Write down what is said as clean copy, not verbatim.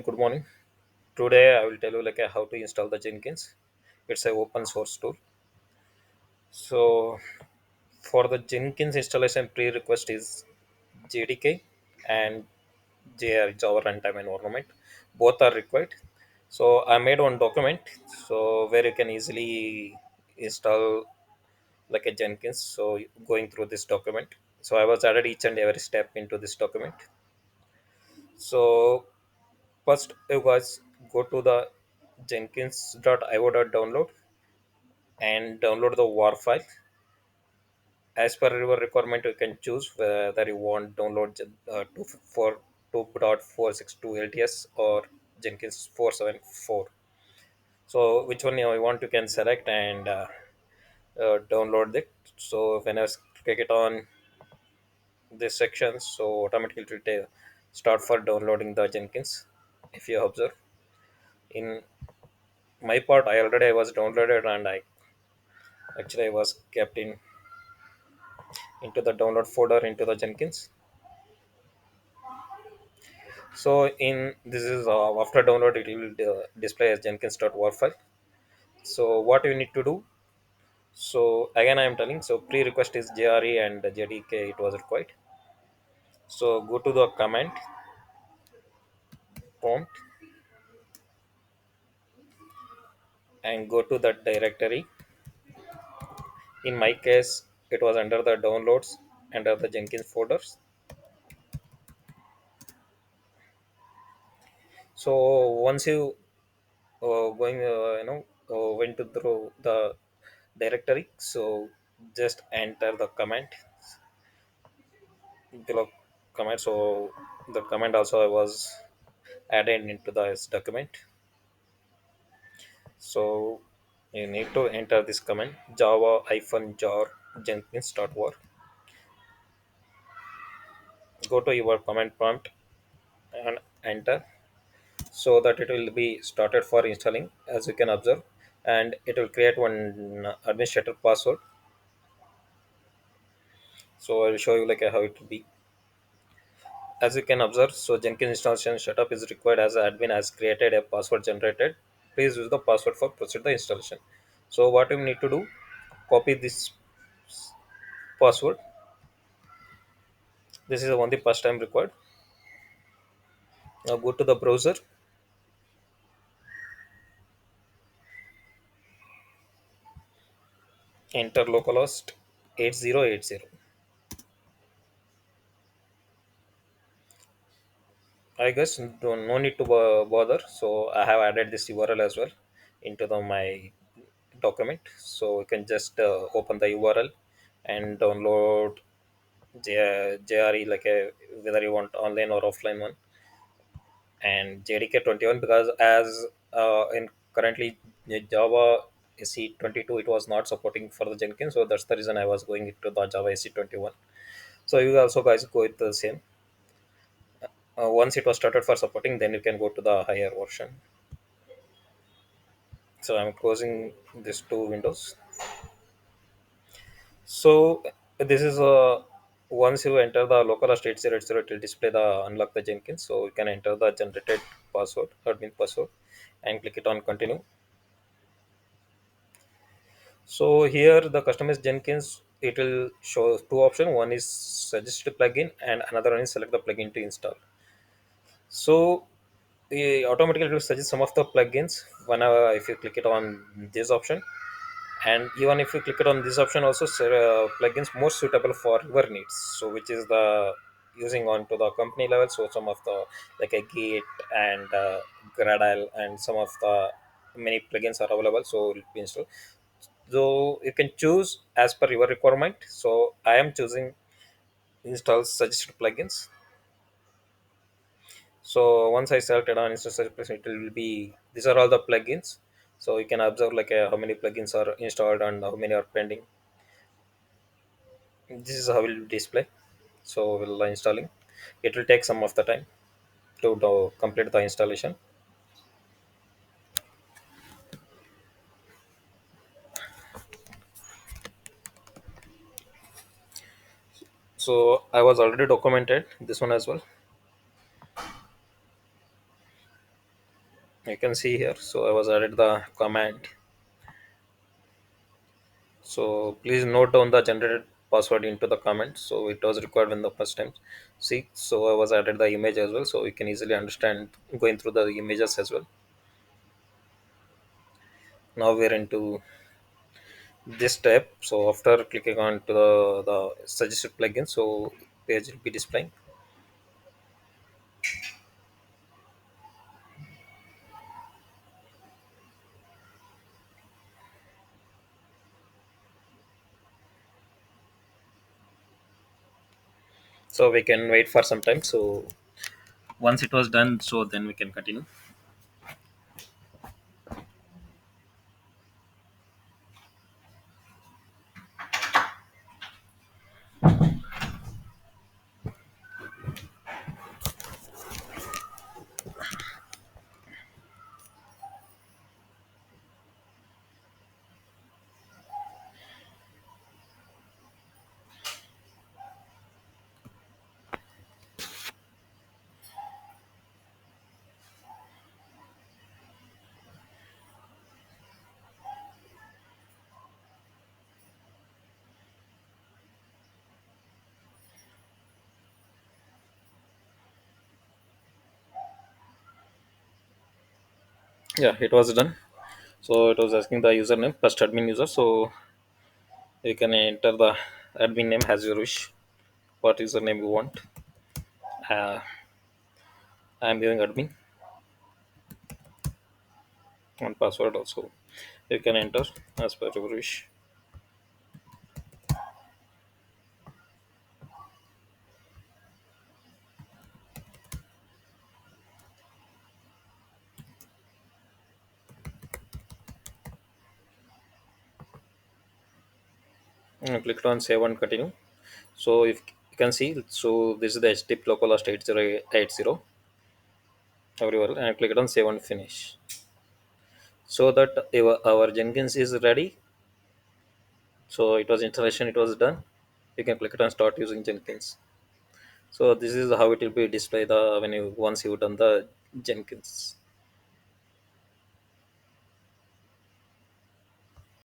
Good morning. Today I will tell you how to install the Jenkins. It's a open source tool. So for the Jenkins installation prerequisite is JDK and JR Java runtime environment. Both are required. So I made one document so where you can easily install like a Jenkins. So going through this document. So I was added each and every step into this document. So first, you guys go to the jenkins.io.download and download the WAR file. As per your requirement, you can choose whether you want download 2.462 LTS or Jenkins 474. So which one you want, you can select and download it. So when I click it on this section, so automatically it will start for downloading the Jenkins. If you observe in my part, I was downloaded and I was kept into the download folder into the Jenkins. So in this is after download it will display as jenkins.war file. So what you need to do, so again I am telling, so pre-request is JRE and JDK it was required. So go to the command prompt and go to that directory. In my case it was under the downloads under the Jenkins folders. So once you going went to through the directory, so just enter the command below command. So the command also I was added into this document. So you need to enter this command java jar jenkins.war. Go to your command prompt and enter, so that it will be started for installing as you can observe, and it will create one administrator password. So I will show you how it will be. As you can observe, so Jenkins installation setup is required as admin has created a password generated. Please use the password for proceed the installation. So what you need to do, copy this password. This is the only first time required. Now go to the browser, enter localhost 8080. I guess no need to bother. So I have added this URL as well into my document. So you can just open the URL and download JRE whether you want online or offline one, and JDK 21 because as in currently Java SE 22 it was not supporting for the Jenkins, so that's the reason I was going into the Java SE 21. So you also guys go with the same. Once it was started for supporting, then you can go to the higher version. So I'm closing these two windows. So this is once you enter the localhost 8080, it will display the unlock the Jenkins. So you can enter the generated password, admin password, and click it on continue. So here the customize Jenkins, it will show two options. One is suggest a plugin and another one is select the plugin to install. So it automatically will suggest some of the plugins whenever if you click it on this option, and even if you click it on this option also plugins more suitable for your needs, so which is the using on to the company level. So some of the like a git and gradle and some of the many plugins are available, so it will be installed. So you can choose as per your requirement. So I am choosing install suggested plugins. So once I selected on install suggested plugins, it will be these are all the plugins. So you can observe how many plugins are installed and how many are pending. This is how it will display. So while installing, it will take some of the time to complete the installation. So I was already documented this one as well. You can see here. So I was added the command. So please note down the generated password into the comment. So it was required in the first time. See, so I was added the image as well. So you can easily understand going through the images as well. Now we're into this step. So after clicking on to the suggested plugin, so page will be displaying. So we can wait for some time. So once it was done, so then we can continue. Yeah, it was done. So it was asking the username first admin user. So you can enter the admin name as your wish. What username you want? Uh, I am giving admin and password also. You can enter as per your wish. And click on save and continue. So if you can see, so this is the HTTP localhost 8080 everywhere, and click on save and finish. So that our Jenkins is ready. So it was installation, it was done. You can click it on start using Jenkins. So this is how it will be displayed the when you once you done the Jenkins.